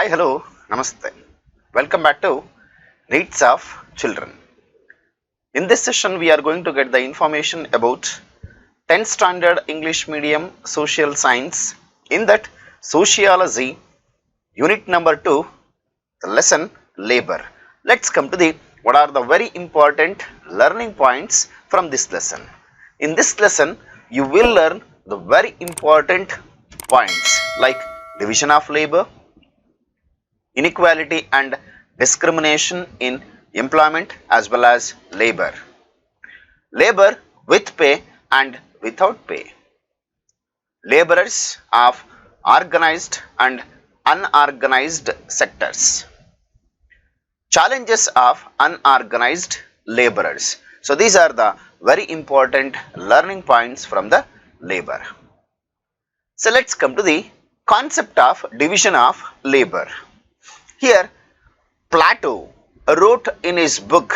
Hi, hello, namaste. Welcome back to Needs of Children. In this session, we are going to get the information about 10th Standard English Medium Social Science. In that, Sociology, Unit number 2, the lesson Labor. Let's come to the what are the very important learning points from this lesson. In this lesson, you will learn the very important points like division of labor, inequality and discrimination in employment as well as labor, labor with pay and without pay, laborers of organized and unorganized sectors, challenges of unorganized laborers. So these are the very important learning points from the labor. So let's come to the concept of division of labor. Here Plato wrote in his book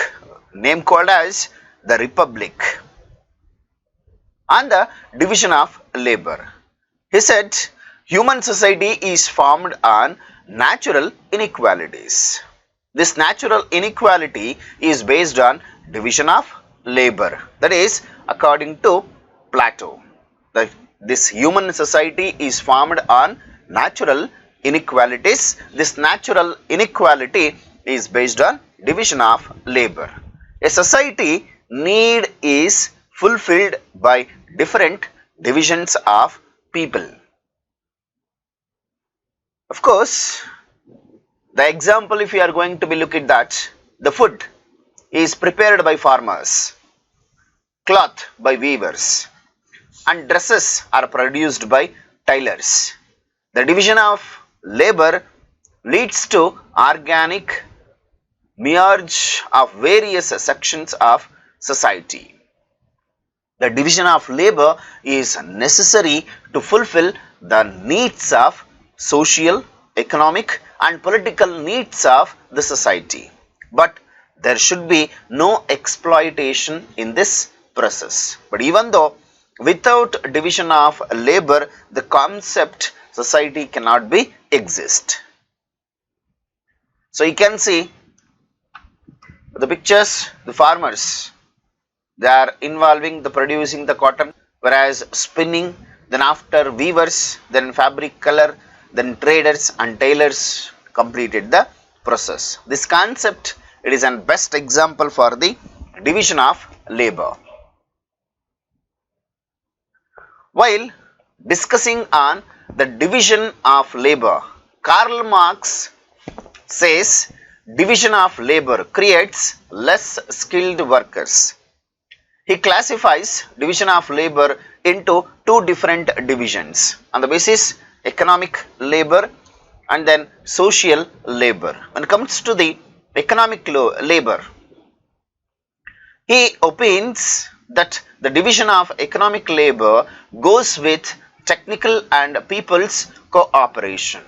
name called as The Republic on the division of labor. He said human society is formed on natural inequalities. This natural inequality is based on division of labor. That is according to Plato. This human society is formed on natural inequalities. This natural inequality is based on division of labor. A society need is fulfilled by different divisions of people. Of course, the example if we are going to be look at that, the food is prepared by farmers, cloth by weavers, and dresses are produced by tailors. The division of labor leads to organic merge of various sections of society. The division of labor is necessary to fulfill the needs of social, economic and political needs of the society. But there should be no exploitation in this process. But even though without division of labor, the concept society cannot be exist. So you can see the pictures, the farmers, they are involving the producing the cotton, whereas spinning, then after weavers, then fabric color, then traders and tailors completed the process. This concept, it is an best example for the division of labor. While discussing on the division of labor, Karl Marx says division of labor creates less skilled workers. He classifies division of labor into two different divisions on the basis economic labor and then social labor. When it comes to the economic labor, he opines that the division of economic labor goes with technical and people's cooperation,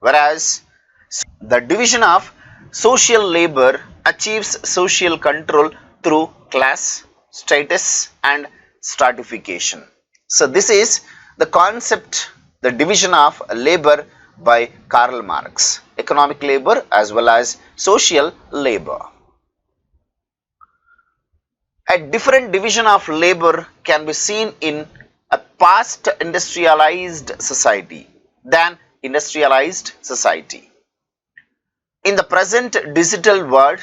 whereas the division of social labor achieves social control through class, status and stratification. So this is the concept, the division of labor by Karl Marx, economic labor as well as social labor. A different division of labor can be seen in a past industrialized society than industrialized society. In the present digital world,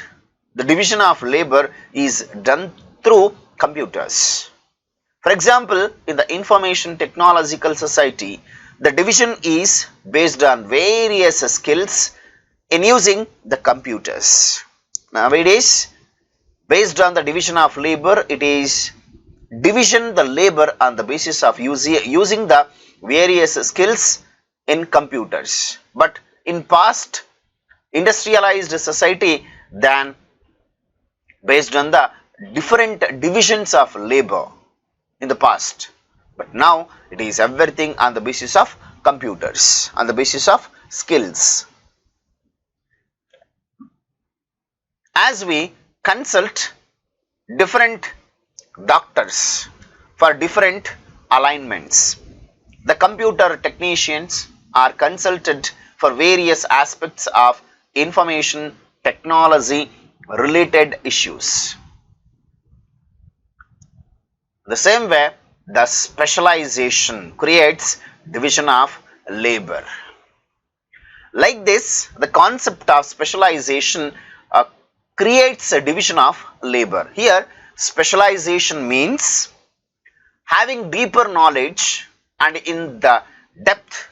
the division of labor is done through computers. For example, in the information technological society, the division is based on various skills in using the computers. Nowadays, based on the division of labor, it is division the labor on the basis of using the various skills in computers. But in past industrialized society, then based on the different divisions of labor in the past. But now it is everything on the basis of computers, on the basis of skills. As we consult different doctors for different alignments, the computer technicians are consulted for various aspects of information technology related issues. The same way, the specialization creates division of labor. Like this, the concept of specialization creates a division of labor. Here, specialization means having deeper knowledge and in-depth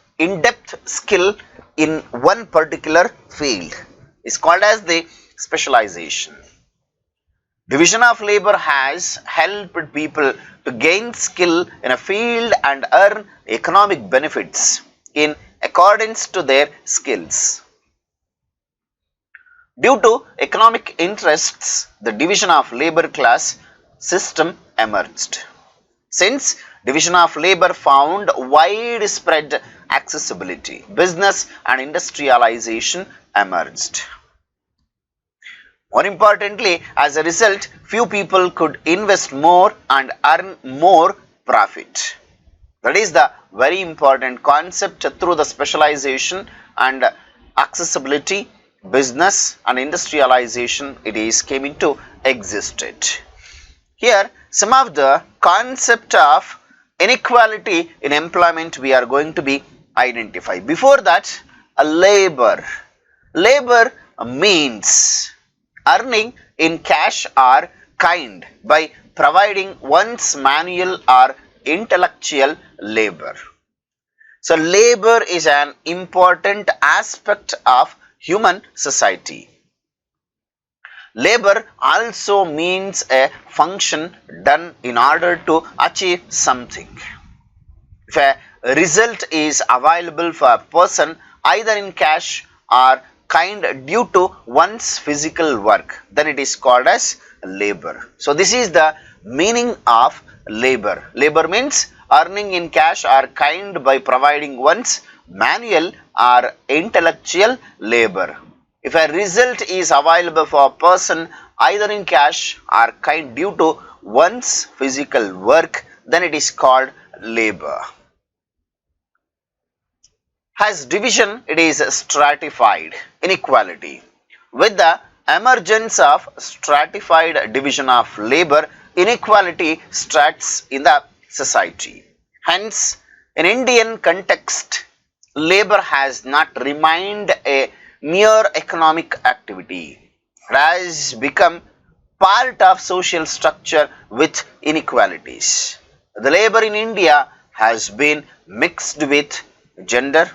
skill in one particular field is called as the specialization. Division of labor has helped people to gain skill in a field and earn economic benefits in accordance to their skills. Due to economic interests, the division of labor class system emerged. Since division of labor found widespread accessibility, business and industrialization emerged. More importantly, as a result, few people could invest more and earn more profit. That is the very important concept through the specialization and accessibility, business and industrialization it is came into existence. Here, some of the concept of inequality in employment we are going to be identify. Before that, labor. Labor means earning in cash or kind by providing one's manual or intellectual labor. So, labor is an important aspect of human society. Labor also means a function done in order to achieve something. If a result is available for a person either in cash or kind due to one's physical work, then it is called as labor. So, this is the meaning of labor. Labor means earning in cash or kind by providing one's manual or intellectual labor. If a result is available for a person either in cash or kind due to one's physical work, then it is called labor. As division, it is stratified inequality. With the emergence of stratified division of labor, inequality starts in the society. Hence, in Indian context, labor has not remained a mere economic activity. It has become part of social structure with inequalities. The labor in India has been mixed with gender,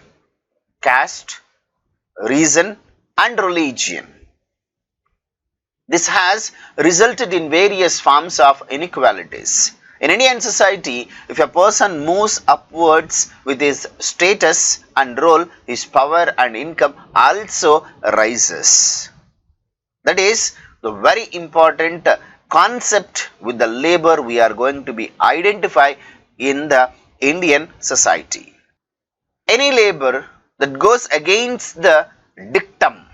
caste, reason and religion. This has resulted in various forms of inequalities. In Indian society, if a person moves upwards with his status and role, his power and income also rises. That is the very important concept with the labor we are going to be identify in the Indian society. Any labor that goes against the dictum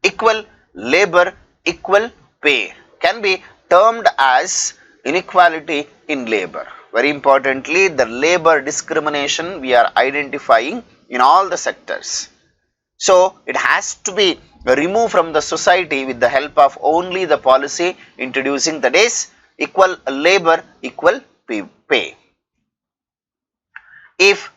equal labor, equal pay can be termed as inequality in labor. Very importantly, the labor discrimination we are identifying in all the sectors. So, it has to be removed from the society with the help of only the policy introducing that is equal labor, equal pay. If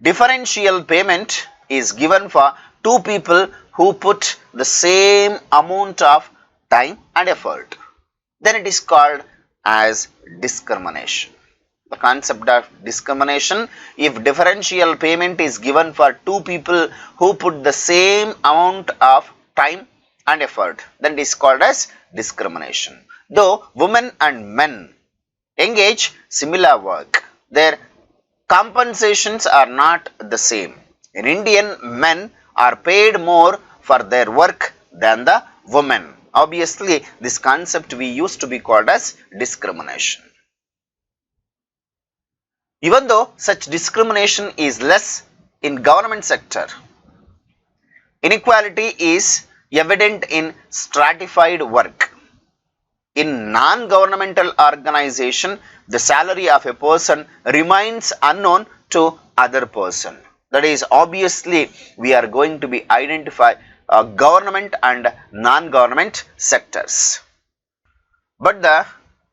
differential payment is given for two people who put the same amount of time and effort, then it is called as discrimination. The concept of discrimination, if differential payment is given for two people who put the same amount of time and effort, then it is called as discrimination. Though women and men engage similar work, their compensations are not the same. In Indian, men are paid more for their work than the women. Obviously, this concept we used to be called as discrimination. Even though such discrimination is less in government sector, inequality is evident in stratified work. In non-governmental organization, the salary of a person remains unknown to other person. That is, obviously we are going to be identify government and non-government sectors. But the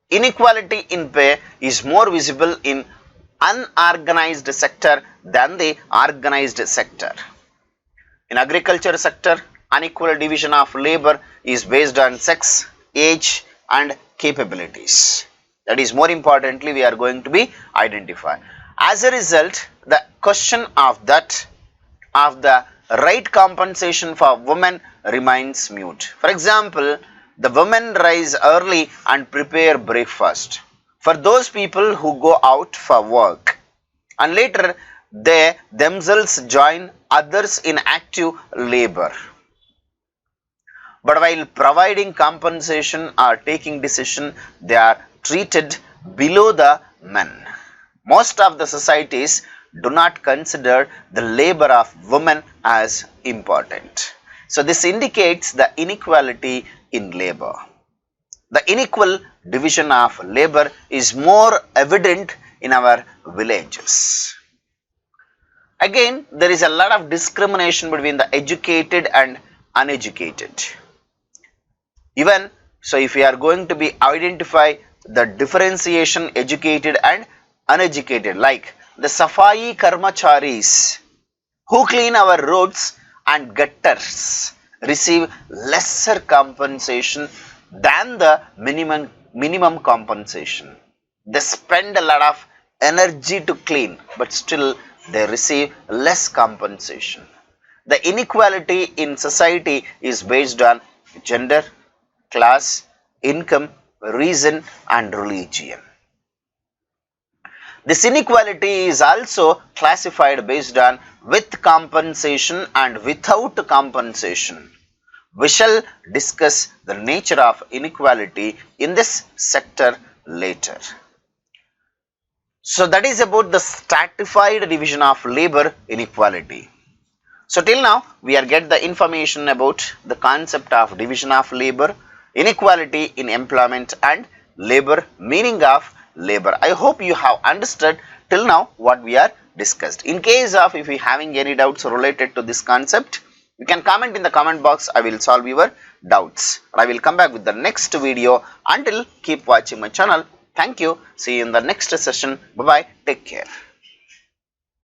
inequality in pay is more visible in unorganized sector than the organized sector. In agriculture sector, unequal division of labor is based on sex, age and capabilities. That is, more importantly, we are going to be identify. As a result, the question of the right compensation for women remains mute. For example, the women rise early and prepare breakfast for those people who go out for work, and later they themselves join others in active labor. But while providing compensation or taking decision, they are treated below the men. Most of the societies do not consider the labor of women as important. So this indicates the inequality in labor. The unequal division of labor is more evident in our villages. Again, there is a lot of discrimination between the educated and uneducated. Even so, if we are going to be identify the differentiation educated and uneducated, like the Safai Karmacharis who clean our roads and gutters receive lesser compensation than the minimum compensation. They spend a lot of energy to clean, but still they receive less compensation. The inequality in society is based on gender, class, income, reason and religion. This inequality is also classified based on with compensation and without compensation. We shall discuss the nature of inequality in this sector later. So that is about the stratified division of labor inequality. So till now we are get the information about the concept of division of labor, inequality in employment and labor, meaning of labor. I hope you have understood till now what we are discussed. In case of if you having any doubts related to this concept, you can comment in the comment box. I will solve your doubts. I will come back with the next video. Until, keep watching my channel. Thank you. See you in the next session. Bye bye. Take care.